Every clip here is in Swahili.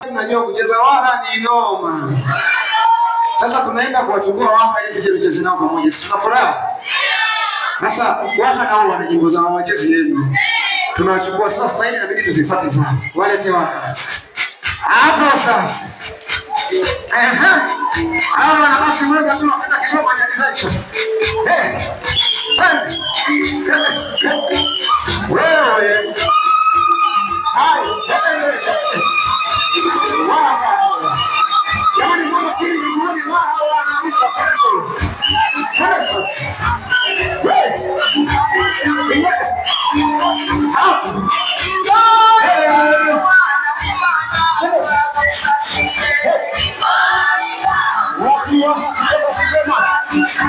Unajua kucheza waha ni noma. Sasa tunaenda kuwachukua waha ili tuje tucheze nao pamoja. Sisi tunafuraha. Sasa waha nao wana nyimbo za wachezi yenu. Tunawachukua sasa staili inabidi tuzifuate sana. Walete waha. Hapo sasa. Hawa na basi mmoja tu wakati kidogo ananiacha. Wewe. Hai. Jamani mbona kile ni mwani wao wanaamka kando. Jesus. Wewe. Hapo.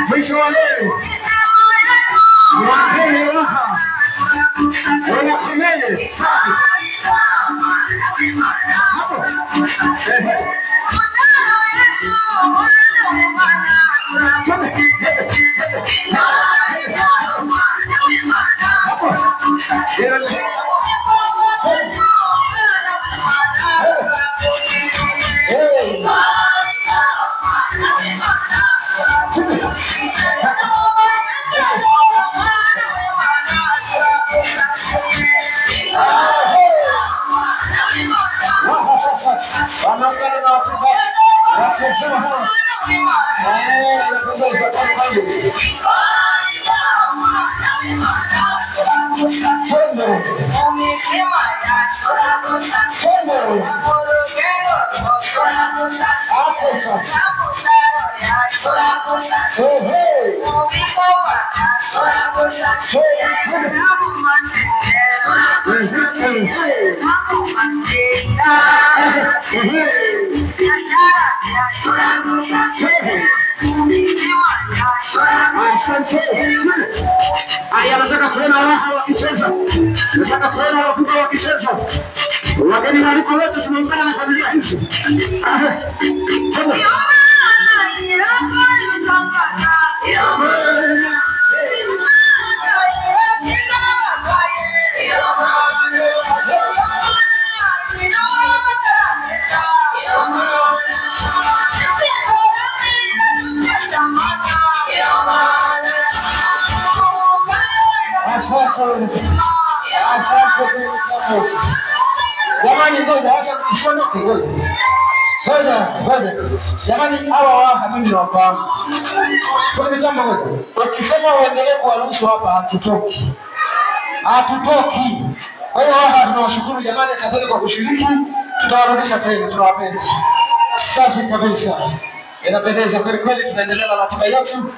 Mwisho wa leo wapele raha wanapemele safi hapo Aya, nataka kuona raha wakicheza. Nataka kuona wakubwa wakicheza. Wageni waliko wote tumeungana na familia hizi. Jamani ngoja sasa tusiondoke ngoja. Jamani hawa waha mimi nawafahamu. Kwa jambo moja. Wakisema waendelee kuwaruhusu hapa hatutoki. Hatutoki. Kwa hiyo waha tunawashukuru jamani asanteni kwa kushiriki. Tutawarudisha tena tunawapenda. Safi kabisa. Inapendeza kweli kweli tunaendelea na ratiba yetu.